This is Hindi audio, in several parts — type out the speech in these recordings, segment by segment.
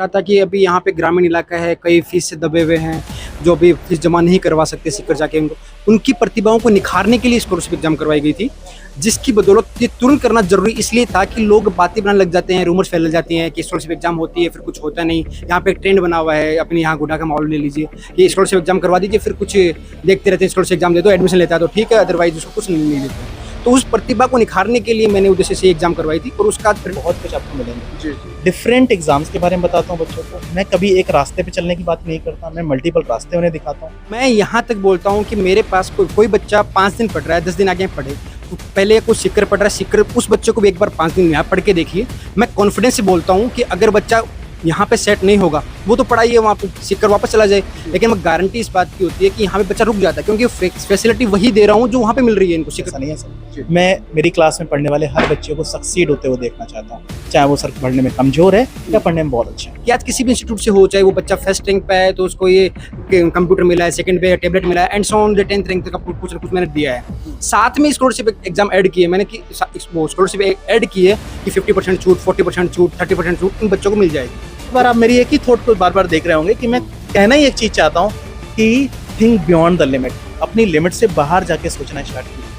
रहा था कि अभी यहाँ पे ग्रामीण इलाका है, कई फीस से दबे हुए हैं, जो अभी फीस जमा नहीं करवा सकते सीकर जाके उनकी प्रतिभाओं को निखारने के लिए स्कॉलरशिप एग्जाम करवाई गई थी, जिसकी बदौलत ये तुरंत करना जरूरी इसलिए था कि लोग बातें बनाने लग जाते हैं, रूमर्स फैल जाती हैं कि स्कॉलरशिप एग्जाम होती है फिर कुछ होता नहीं। यहाँ पे एक ट्रेंड बना हुआ है, अपने यहाँ गुडा का माहौल ले लीजिए कि स्कॉलरशिप एग्जाम करवा दीजिए, फिर कुछ देखते रहते हैं, स्कॉलरशिप एग्जाम दे दो, एडमिशन लेता है तो ठीक है, अदरवाइज उसको कुछ नहीं देते। तो उस प्रतिभा को निखारने के लिए मैंने उद्देश्य से एग्जाम करवाई थी और उसका फिर बहुत कुछ आपको मिलेंगे। डिफरेंट एग्जाम्स के बारे में बताता हूँ बच्चों को। मैं कभी एक रास्ते पे चलने की बात नहीं करता, मैं मल्टीपल रास्ते उन्हें दिखाता हूँ। मैं यहाँ तक बोलता हूँ कि मेरे पास कोई बच्चा 5 दिन पढ़ रहा है, 10 दिन आगे पढ़े, तो पहले कोई सीकर पढ़ रहा है, सीकर उस बच्चे को भी एक बार 5 दिन यहाँ पढ़ के देखिए। मैं कॉन्फिडेंस से बोलता हूँ कि अगर बच्चा यहाँ पे सेट नहीं होगा वो तो पढ़ाई है वहाँ पे सीकर वापस चला जाए, लेकिन मैं गारंटी इस बात की होती है कि यहाँ पे बच्चा रुक जाता है क्योंकि फैसिलिटी वही दे रहा हूँ जो वहाँ पे मिल रही है इनको। ऐसा नहीं है सर, मैं मेरी क्लास में पढ़ने वाले हर बच्चे को सक्सीड होते हुए देखना चाहता हूँ, चाहे वो सर पढ़ने में कमजोर है या पढ़ने में बहुत अच्छा है। कि आज किसी भी इंस्टीट्यूट से हो, चाहे वो बच्चा फर्स्ट रैंक पे है तो उसको ये कंप्यूटर मिला है, सेकंड पे टैबलेट मिला है, and so on the 10th rank तक कुछ ना कुछ मैंने दिया है। साथ में स्कॉलरशिप एग्जाम ऐड किए मैंने कि स्कॉलरशिप ऐड किए कि 50% छूट, 40% छूट, 30% छूट इन बच्चों को मिल जाएगी। बार आप मेरी एक ही थॉट को बार बार देख रहे होंगे कि मैं कहना ही एक चीज चाहता हूँ कि थिंक बियॉन्ड द लिमिट, अपनी लिमिट से बाहर जाके सोचना स्टार्ट कीजिए।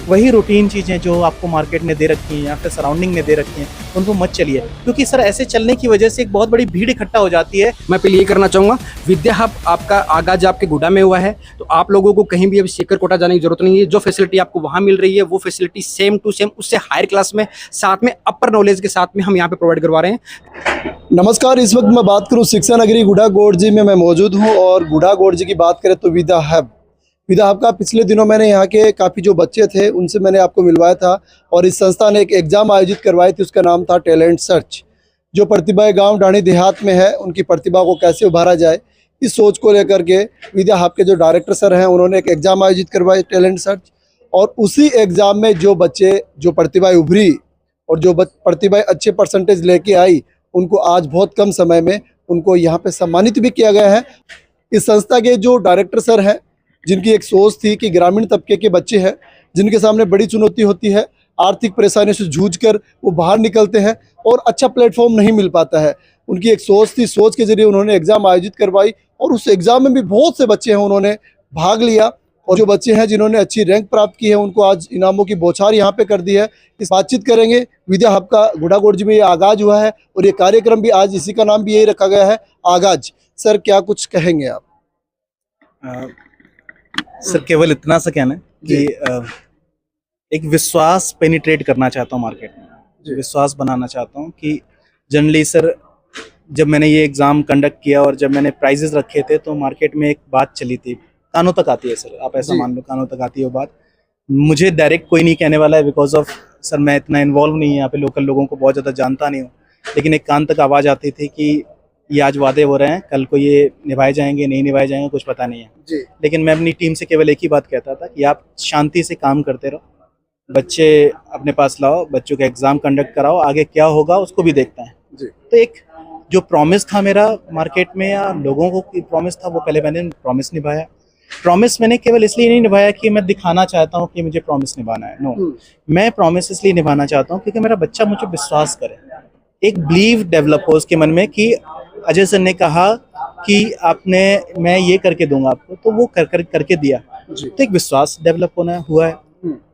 वही रूटीन चीज़ें जो आपको मार्केट ने दे रखी हैं या फिर सराउंडिंग ने दे रखी हैं उनको मत चलिए, क्योंकि सर ऐसे चलने की वजह से एक बहुत बड़ी भीड़ इकट्ठा हो जाती है। मैं पहले ये करना चाहूँगा, विद्या हब आपका आगाज आपके गुडा में हुआ है, तो आप लोगों को कहीं भी अभी सीकर कोटा जाने की जरूरत नहीं है। जो फैसिलिटी आपको वहाँ मिल रही है वो फैसिलिटी सेम टू सेम उससे हायर क्लास में, साथ में अपर नॉलेज के साथ में हम यहाँ पे प्रोवाइड करवा रहे हैं। नमस्कार, इस वक्त मैं बात करूं शिक्षा नगरी गुडा गोड़जी में मैं मौजूद हूं और गुडा गोड़जी की बात करें तो विद्या हब का पिछले दिनों मैंने यहाँ के काफ़ी जो बच्चे थे उनसे मैंने आपको मिलवाया था और इस संस्था ने एक एग्ज़ाम आयोजित करवाई थी, उसका नाम था टैलेंट सर्च। जो प्रतिभाएं गांव ढाणी देहात में है उनकी प्रतिभा को कैसे उभारा जाए, इस सोच को लेकर के विद्या हब के जो डायरेक्टर सर हैं उन्होंने एक एग्ज़ाम आयोजित करवाई टैलेंट सर्च, और उसी एग्ज़ाम में जो बच्चे जो प्रतिभाएँ उभरी और जो प्रतिभाएँ अच्छे परसेंटेज लेके आई उनको आज बहुत कम समय में उनको यहाँ पे सम्मानित भी किया गया है। इस संस्था के जो डायरेक्टर सर हैं जिनकी एक सोच थी कि ग्रामीण तबके के बच्चे हैं जिनके सामने बड़ी चुनौती होती है, आर्थिक परेशानियों से जूझकर वो बाहर निकलते हैं और अच्छा प्लेटफॉर्म नहीं मिल पाता है, उनकी एक सोच थी। सोच के जरिए उन्होंने एग्ज़ाम आयोजित करवाई और उस एग्ज़ाम में भी बहुत से बच्चे हैं उन्होंने भाग लिया, और जो बच्चे हैं जिन्होंने अच्छी रैंक प्राप्त की है उनको आज इनामों की बौछार यहाँ पे कर दी है। इस बातचीत करेंगे। विद्या हब का गुडा गोड़जी में ये आगाज हुआ है और ये कार्यक्रम भी आज इसी का नाम भी यही रखा गया है, आगाज। सर क्या कुछ कहेंगे आप? सर केवल इतना सा कहना है कि एक विश्वास पेनिट्रेट करना चाहता हूँ मार्केट में, विश्वास बनाना चाहता हूँ कि जनरली सर जब मैंने ये एग्ज़ाम कंडक्ट किया और जब मैंने प्राइजेस रखे थे तो मार्केट में एक बात चली थी, कानों तक आती है सर, आप ऐसा मान लो कानों तक आती है वो बात। मुझे डायरेक्ट कोई नहीं कहने वाला है बिकॉज ऑफ सर मैं इतना इन्वॉल्व नहीं है यहाँ पे, लोकल लोगों को बहुत ज़्यादा जानता नहीं हूँ, लेकिन एक कान तक आवाज़ आती थी कि ये आज वादे हो रहे हैं, कल को ये निभाए जाएंगे नहीं निभाए जाएंगे कुछ पता नहीं है जी। लेकिन मैं अपनी टीम से केवल एक ही बात कहता था कि आप शांति से काम करते रहो, बच्चे अपने पास लाओ, बच्चों का एग्ज़ाम कंडक्ट कराओ, आगे क्या होगा उसको भी देखते हैं जी। तो एक जो प्रॉमिस था मेरा मार्केट में या लोगों को प्रॉमिस था वो पहले मैंने प्रॉमिस निभाया। प्रॉमिस मैंने केवल इसलिए नहीं निभाया कि मैं दिखाना चाहता हूँ कि मुझे प्रॉमिस निभाना है, नो, मैं प्रॉमिस इसलिए निभाना चाहता हूँ क्योंकि मेरा बच्चा मुझे विश्वास करे, एक बिलीव डेवलप हो उसके मन में कि अजय सर ने कहा कि आपने मैं ये करके दूंगा आपको, तो वो करके दिया, तो एक विश्वास डेवलप होना हुआ है।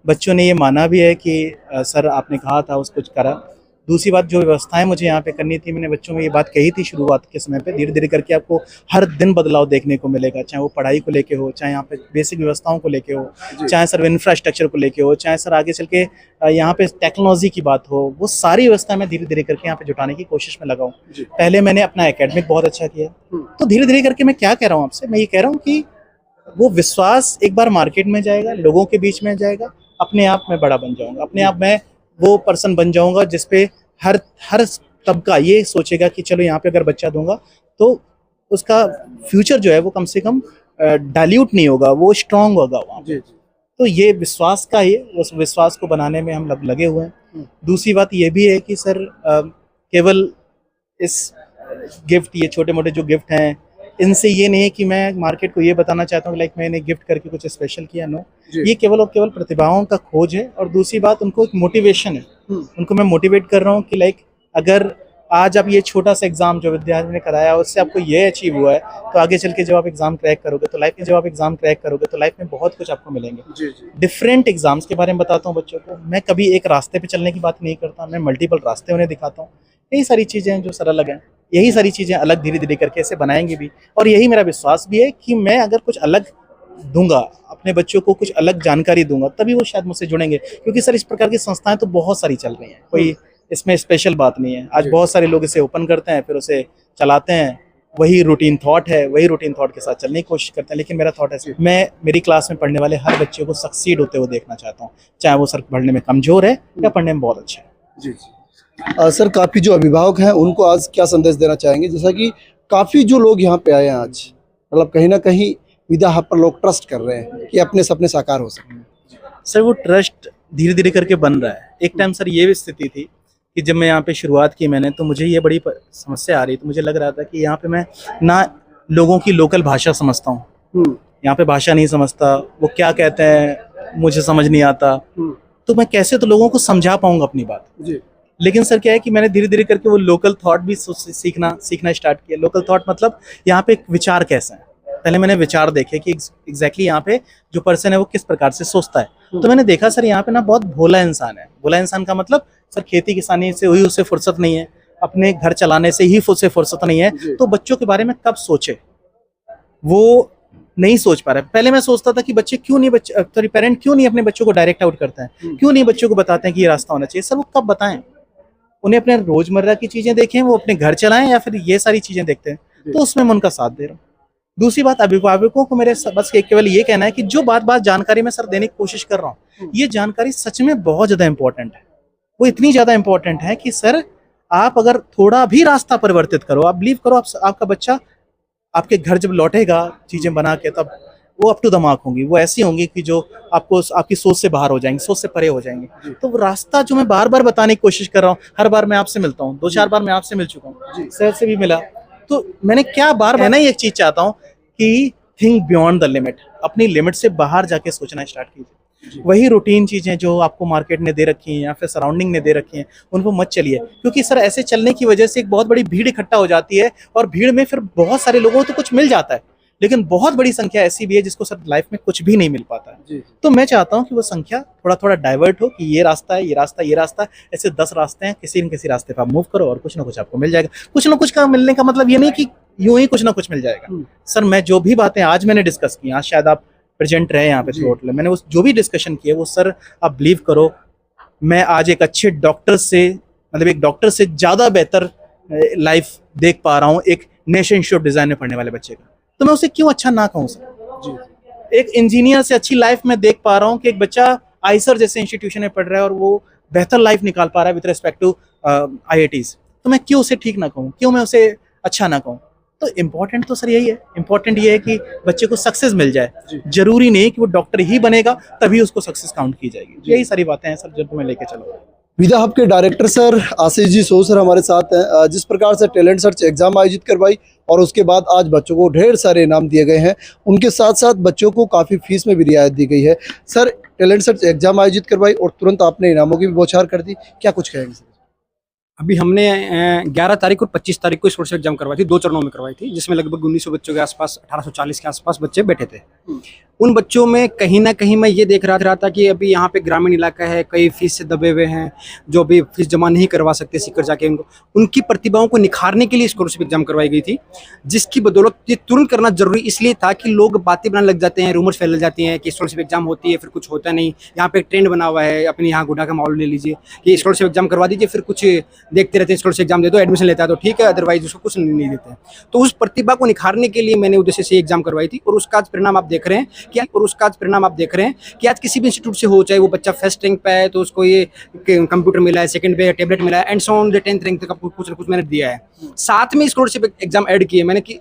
बच्चों ने ये माना भी है कि सर आपने कहा था उसको करा। दूसरी बात, जो व्यवस्थाएं मुझे यहाँ पे करनी थी, मैंने बच्चों में ये बात कही थी शुरुआत के समय पे, धीरे धीरे करके आपको हर दिन बदलाव देखने को मिलेगा, चाहे वो पढ़ाई को लेके हो, चाहे यहाँ पे बेसिक व्यवस्थाओं को लेके हो, चाहे सर इंफ्रास्ट्रक्चर को लेके हो, चाहे सर आगे चल के यहाँ पे टेक्नोलॉजी की बात हो, वो सारी व्यवस्था मैं धीरे धीरे करके यहाँ पे जुटाने की कोशिश में लगा हूँ। पहले मैंने अपना एकेडमिक बहुत अच्छा किया, तो धीरे धीरे करके मैं क्या कह रहा हूँ आपसे, मैं ये कह रहा हूँ कि वो विश्वास एक बार मार्केट में जाएगा, लोगों के बीच में जाएगा, अपने आप में बड़ा बन जाऊंगा, अपने आप में वो पर्सन बन जाऊंगा जिसपे हर तबका ये सोचेगा कि चलो यहाँ पे अगर बच्चा दूंगा तो उसका फ्यूचर जो है वो कम से कम डाइल्यूट नहीं होगा, वो स्ट्रांग होगा वहाँ पे। तो ये विश्वास का ही, उस विश्वास को बनाने में हम लगे हुए हैं। दूसरी बात ये भी है कि सर केवल इस गिफ्ट, ये छोटे मोटे जो गिफ्ट हैं, इनसे ये नहीं है कि मैं मार्केट को ये बताना चाहता हूँ लाइक मैंने गिफ्ट करके कुछ स्पेशल किया, नो, ये केवल और केवल प्रतिभाओं का खोज है। और दूसरी बात, उनको एक मोटिवेशन है, उनको मैं मोटिवेट कर रहा हूँ कि लाइक अगर आज अब ये छोटा सा एग्जाम जो विद्यार्थी ने कराया उससे आपको ये अचीव हुआ है, तो आगे चल के जब आप एग्जाम क्रैक करोगे तो लाइफ में बहुत कुछ आपको मिलेंगे। डिफरेंट एग्जाम्स के बारे में बताता हूँ बच्चों को। मैं कभी एक रास्ते पे चलने की बात नहीं करता, मैं मल्टीपल रास्ते उन्हें दिखाता हूँ। यही सारी चीज़ें हैं जो सरल अलग हैं, यही सारी चीज़ें अलग धीरे धीरे करके ऐसे बनाएंगे भी। और यही मेरा विश्वास भी है कि मैं अगर कुछ अलग दूंगा, अपने बच्चों को कुछ अलग जानकारी दूंगा, तभी वो शायद मुझसे जुड़ेंगे। क्योंकि सर इस प्रकार की संस्थाएं तो बहुत सारी चल रही हैं, कोई इसमें स्पेशल बात नहीं है। आज बहुत सारे लोग इसे ओपन करते हैं, फिर उसे चलाते हैं, वही रूटीन थॉट है, वही रूटीन थॉट के साथ चलने की कोशिश करते हैं। लेकिन मेरा थॉट है, मैं मेरी क्लास में पढ़ने वाले हर बच्चे को सक्सीड होते हुए देखना चाहता हूँ, चाहे वो सर पढ़ने में कमजोर है या पढ़ने में बहुत अच्छा है। जी सर, काफ़ी जो अभिभावक हैं उनको आज क्या संदेश देना चाहेंगे, जैसा कि काफ़ी जो लोग यहाँ पे आए हैं आज, मतलब कहीं ना कहीं विद्या हब पर लोग ट्रस्ट कर रहे हैं कि अपने सपने साकार हो सकें। सर वो ट्रस्ट धीरे धीरे करके बन रहा है। एक टाइम सर ये स्थिति थी कि जब मैं यहाँ पे शुरुआत की मैंने, तो मुझे ये बड़ी समस्या आ रही थी। मुझे लग रहा था कि यहाँ पे मैं ना लोगों की लोकल भाषा समझता हूँ, यहाँ पे भाषा नहीं समझता, वो क्या कहते हैं मुझे समझ नहीं आता, तो मैं कैसे तो लोगों को समझा पाऊंगा अपनी बात। लेकिन सर क्या है कि मैंने धीरे धीरे करके वो लोकल थॉट भी सीखना स्टार्ट किया। लोकल थॉट मतलब यहाँ पे विचार कैसे हैं। पहले मैंने विचार देखे कि एग्जैक्टली यहाँ पे जो पर्सन है वो किस प्रकार से सोचता है। तो मैंने देखा सर यहाँ पे ना बहुत भोला इंसान है। भोला इंसान का मतलब सर खेती किसानी से हुई उसे फुर्सत नहीं है, अपने घर चलाने से ही उसे फुर्सत नहीं है, तो बच्चों के बारे में कब सोचे वो नहीं सोच पा रहे। पहले मैं सोचता था कि पेरेंट क्यों नहीं अपने बच्चों को डायरेक्ट आउट करते हैं, क्यों नहीं बच्चों को बताते हैं कि ये रास्ता होना चाहिए। सर वो कब बताएं, उन्हें अपने रोजमर्रा की चीजें देखें, वो अपने घर चलाएं, या फिर ये सारी चीजें देखते हैं, तो उसमें मैं उनका साथ दे रहा हूँ। दूसरी बात, अभिभावकों को मेरे बस केवल ये कहना है कि जो बात जानकारी मैं सर देने की कोशिश कर रहा हूँ, ये जानकारी सच में बहुत ज्यादा इंपॉर्टेंट है। वो इतनी ज्यादा इंपॉर्टेंट है कि सर आप अगर थोड़ा भी रास्ता परिवर्तित करो, आप बिलीव करो, आपका बच्चा आपके घर जब लौटेगा चीजें बना के, तब वो अप टू द मार्क होंगी, वो ऐसी होंगी कि जो आपको आपकी सोच से बाहर हो जाएंगी, सोच से परे हो जाएंगी। तो वो रास्ता जो मैं बार बार बताने की कोशिश कर रहा हूँ, हर बार मैं आपसे मिलता हूँ, 2-4 बार मैं आपसे मिल चुका हूँ, सर से भी मिला, तो मैंने क्या बार मैं ना एक चीज चाहता हूँ कि थिंक बियॉन्ड द लिमिट, अपनी लिमिट से बाहर जाके सोचना स्टार्ट कीजिए। वही रूटीन चीजें जो आपको मार्केट ने दे रखी हैं या फिर सराउंडिंग ने दे रखी हैं, उनको मत चलिए। क्योंकि सर ऐसे चलने की वजह से एक बहुत बड़ी भीड़ इकट्ठा हो जाती है, और भीड़ में फिर बहुत सारे लोगों को तो कुछ मिल जाता है, लेकिन बहुत बड़ी संख्या ऐसी भी है जिसको सर लाइफ में कुछ भी नहीं मिल पाता है। तो मैं चाहता हूँ कि वो संख्या थोड़ा थोड़ा डाइवर्ट हो, कि ये रास्ता है, ये रास्ता, ये रास्ता, ऐसे 10 रास्ते हैं, किसी न किसी रास्ते पर आप मूव करो और कुछ ना कुछ आपको मिल जाएगा। कुछ ना कुछ का मिलने का मतलब ये नहीं कि यूं ही कुछ ना कुछ मिल जाएगा। सर मैं जो भी बातें आज मैंने डिस्कस की, आज शायद आप प्रेजेंट रहे यहाँ पे थ्रू आउट, मैंने उस जो भी डिस्कशन किए वो सर आप बिलीव करो, मैं आज एक अच्छे डॉक्टर से, मतलब एक डॉक्टर से ज्यादा बेहतर लाइफ देख पा रहा हूँ एक नेशनल इंस्टीट्यूट ऑफ डिजाइन में पढ़ने वाले बच्चे का। तो मैं उसे क्यों अच्छा ना कहूँ सर। एक इंजीनियर से अच्छी लाइफ में देख पा रहा हूँ कि एक बच्चा आईसर जैसे इंस्टीट्यूशन में पढ़ रहा है और वो बेहतर लाइफ निकाल पा रहा है विद रिस्पेक्ट टू IITs। तो मैं क्यों उसे ठीक ना कहूँ, क्यों मैं उसे अच्छा ना कहूँ। तो इम्पोर्टेंट तो सर यही है, इम्पोर्टेंट ये है कि बच्चे को सक्सेस मिल जाए। जरूरी नहीं कि वो डॉक्टर ही बनेगा तभी उसको सक्सेस काउंट की जाएगी। यही सारी बातें हैं सर जो मैं लेके चलूँगा। विद्या हब के director sir Ashish ji so sir हमारे साथ हैं। जिस प्रकार से टैलेंट सर्च एग्जाम आयोजित करवाई और उसके बाद आज बच्चों को ढेर सारे इनाम दिए गए हैं, उनके साथ साथ बच्चों को काफ़ी फीस में भी रियायत दी गई है। सर टैलेंट सर्च एग्जाम आयोजित करवाई और तुरंत आपने इनामों की भी बौछार कर दी, क्या कुछ कहेंगे सर? अभी हमने 11 तारीख और 25 तारीख को स्कॉलरशिप एग्जाम करवाई थी, 2 चरणों में करवाई थी, जिसमें लगभग 1900 बच्चों के आसपास, 1840 के आसपास बच्चे बैठे थे। उन बच्चों में कहीं ना कहीं मैं ये देख रहा था कि अभी यहाँ पे ग्रामीण इलाका है, कई फीस से दबे हुए हैं, जो अभी फीस जमा नहीं करवा सकते सीकर जाके, उनकी प्रतिभाओं को निखारने के लिए स्कॉलरशिप एग्जाम करवाई गई थी, जिसकी बदौलत ये तुरंत करना जरूरी इसलिए था कि लोग बातें बनाने लग जाते हैं, रूमर्स फैल जाती हैं कि स्कॉलरशिप एग्जाम होती है फिर कुछ होता नहीं। यहाँ पे एक ट्रेंड बना हुआ है, अपने यहाँ गुडा का माहौल ले लीजिए कि स्कॉलरशिप एग्जाम करवा दीजिए, फिर कुछ देखते रहते हैं, स्कॉलरशिप एग्जाम दे दो, एडमिशन लेता है तो ठीक है, अदरवाइज उसको कुछ नहीं देते हैं। तो उस प्रतिभा को निखारने के लिए मैंने उद्देश्य से एग्जाम करवाई थी, और उसका आज परिणाम आप देख रहे हैं कि आज किसी भी इंस्टीट्यूट से हो, चाहे वो बच्चा फर्स्ट रैंक पे है तो उसको ये कंप्यूटर मिला है, सेकंड पे टैबलेट मिला है, and so on the 10th rank तक आपको कुछ ना कुछ मैंने दिया है। साथ में स्कॉलरशिप एग्जाम ऐड किए मैंने, कि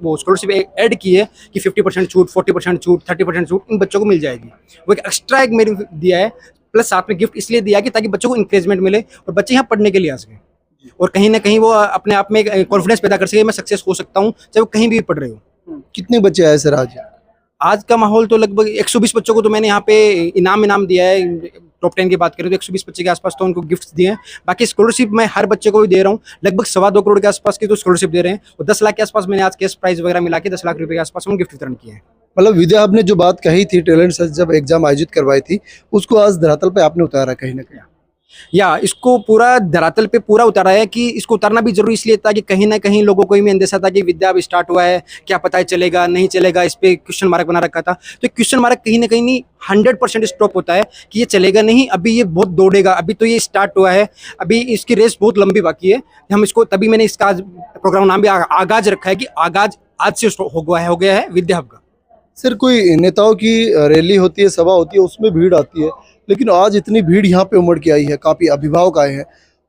वो स्कॉलरशिप ऐड की है कि 50% छूट, 40% छूट, 30% छूट इन बच्चों को मिल जाएगी। वो एक एक्स्ट्रा एक मेरे दिया है, प्लस साथ में गिफ्ट इसलिए दिया कि ताकि बच्चों को इंकरेजमेंट मिले और बच्चे यहाँ पढ़ने के लिए आ सकें, और कहीं ना कहीं वो अपने आप में कॉन्फिडेंस पैदा कर सके, मैं सक्सेस हो सकता हूँ चाहे वो कहीं भी पढ़ रहे हो। कितने बच्चे आए सर आज? आज का माहौल तो लगभग 120 बच्चों को तो मैंने यहाँ पे इनाम दिया है। टॉप 10 की बात करें तो 120 बच्चे के आसपास तो उनको गिफ्ट दिए हैं। बाकी स्कॉलरशिप मैं हर बच्चे को भी दे रहा हूँ, लगभग 2.25 करोड़ के आसपास की तो स्कॉलरशिप दे रहे हैं, और 10 लाख के आसपास मैंने आज कैश प्राइज वगैरह मिला के 10 लाख रुपए के आसपास हम गिफ्ट वितरण किए हैं। मतलब विद्या हब ने जो बात कही थी, टैलेंट सर्च जब एग्जाम आयोजित करवाई थी, उसको आज धरातल पे आपने उतारा कहीं ना कहीं। या इसको पूरा धरातल पे पूरा उतारा है कि इसको उतारना भी जरूरी इसलिए था कि कहीं ना कहीं लोगों को भी अंदेशा था कि विद्या अब स्टार्ट हुआ है, क्या पता है चलेगा नहीं चलेगा, इस पे क्वेश्चन मार्क बना रखा था। तो क्वेश्चन मार्क कहीं ना कहीं नहीं 100% स्टॉप होता है कि ये चलेगा नहीं, अभी ये बहुत दौड़ेगा, अभी तो ये स्टार्ट हुआ है, अभी इसकी रेस बहुत लंबी बाकी है। हम इसको तभी मैंने इसका प्रोग्राम नाम भी आगाज रखा है कि आगाज आज से हो गया है विद्या हब का। सर कोई नेताओं की रैली होती है, सभा होती है, उसमें भीड़ आती है, लेकिन आज इतनी भीड़ यहाँ पे उमड़ के आई है, काफ़ी अभिभावक आए हैं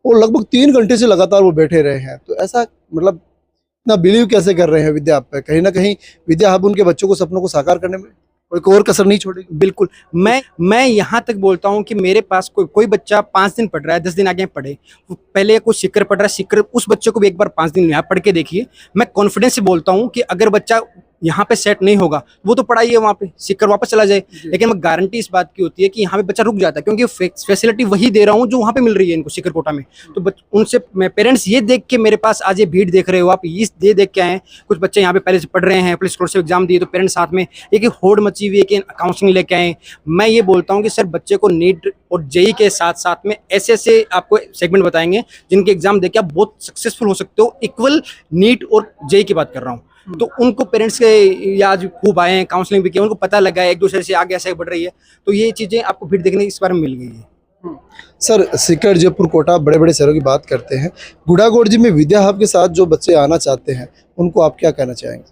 और लगभग 3 घंटे से लगातार वो बैठे रहे हैं। तो ऐसा मतलब इतना बिलीव कैसे कर रहे हैं विद्या हब पे? कहीं ना कहीं विद्या हब उनके बच्चों को सपनों को साकार करने में कोई और कसर नहीं छोड़ेगी। बिल्कुल, मैं यहाँ तक बोलता हूँ कि मेरे पास कोई बच्चा 5 दिन पढ़ रहा है, 10 दिन आगे पढ़े, पहले कोई सीकर पढ़ रहा है, सीकर उस बच्चे को भी एक बार 5 दिन यहाँ पढ़ के देखिए। मैं कॉन्फिडेंस से बोलता हूँ कि अगर बच्चा यहाँ पे सेट नहीं होगा वो तो पढ़ाई है, वहाँ पे सीकर वापस चला जाए, लेकिन मैं गारंटी इस बात की होती है कि यहाँ पे बच्चा रुक जाता है, क्योंकि फैसिलिटी वही दे रहा हूँ जो वहाँ पे मिल रही है इनको सीकर कोटा में। तो उनसे मैं पेरेंट्स ये देख के मेरे पास आज ये भीड़ देख रहे हो आप, ये देख के आए, कुछ बच्चे यहाँ पे पहले से पढ़ रहे हैं, पुलिस स्कॉलरशिप एग्जाम दिए, तो पेरेंट्स साथ में एक होड़ मची हुई है कि काउंसलिंग लेके आए। मैं ये बोलता हूँ कि सर बच्चे को नीट और जेई के साथ साथ में ऐसे ऐसे आपको सेगमेंट बताएंगे जिनके एग्जाम देके आप बहुत सक्सेसफुल हो सकते हो। इक्वल नीट और जेई की बात कर रहा हूँ, तो उनको पेरेंट्स के आज खूब आए हैं, काउंसलिंग भी किया, उनको पता लगा है एक दूसरे से आगे ऐसे बढ़ रही है, तो ये चीज़ें आपको भीड़ देखने इस बार में मिल गई है। सर सीकर, जयपुर, कोटा बड़े बड़े शहरों की बात करते हैं, गुड़ागोड़ जी में विद्या हब के साथ जो बच्चे आना चाहते हैं उनको आप क्या कहना चाहेंगे?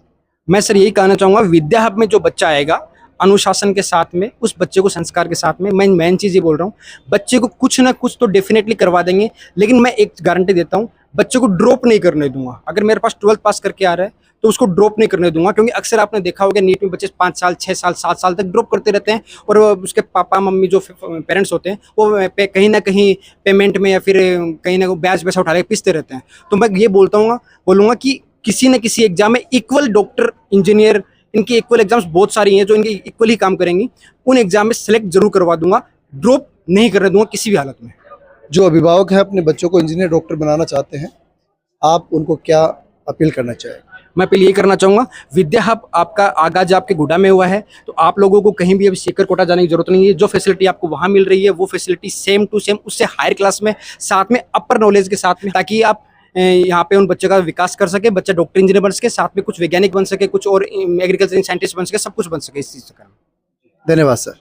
मैं सर यही कहना चाहूँगा, विद्या हब में जो बच्चा आएगा अनुशासन के साथ में, उस बच्चे को संस्कार के साथ में, मैं मेन चीज़ ये बोल रहा हूँ, बच्चे को कुछ ना कुछ तो डेफिनेटली करवा देंगे, लेकिन मैं एक गारंटी देता हूँ, बच्चे को ड्रॉप नहीं करने दूंगा। अगर मेरे पास 12th पास करके आ रहा है तो उसको ड्रॉप नहीं करने दूंगा, क्योंकि अक्सर आपने देखा होगा नीट में बच्चे 5 साल 6 साल 7 साल तक ड्रॉप करते रहते हैं, और उसके पापा मम्मी जो पेरेंट्स होते हैं वो कहीं ना कहीं पेमेंट में या फिर कहीं ना ब्याज पैसा उठा के पीसते रहते हैं। तो मैं ये बोलूँगा कि किसी न किसी एग्जाम में इक्वल डॉक्टर, इंजीनियर, इनकी इक्वल एग्जाम्स बहुत सारी हैं जो इनके इक्वल ही काम करेंगी, उन एग्जाम में सेलेक्ट जरूर करवा दूंगा, ड्रॉप नहीं करने दूंगा किसी भी हालत में। जो अभिभावक है अपने बच्चों को इंजीनियर, डॉक्टर बनाना चाहते हैं, आप उनको क्या अपील करना चाहेंगे? मैं पहले ये करना चाहूँगा, विद्या हब आपका आगाज आपके गुड़ा में हुआ है, तो आप लोगों को कहीं भी अभी सीकर कोटा जाने की जरूरत नहीं है। जो फैसिलिटी आपको वहाँ मिल रही है वो फैसिलिटी सेम टू सेम उससे हायर क्लास में, साथ में अपर नॉलेज के साथ में, ताकि आप यहाँ पे उन बच्चों का विकास कर सके, बच्चा डॉक्टर इंजीनियर बन सके, साथ में कुछ वैज्ञानिक बन सके, कुछ और एग्रीकल्चर साइंटिस्ट बन सके, सब कुछ बन सके इस चीज़ का। धन्यवाद सर।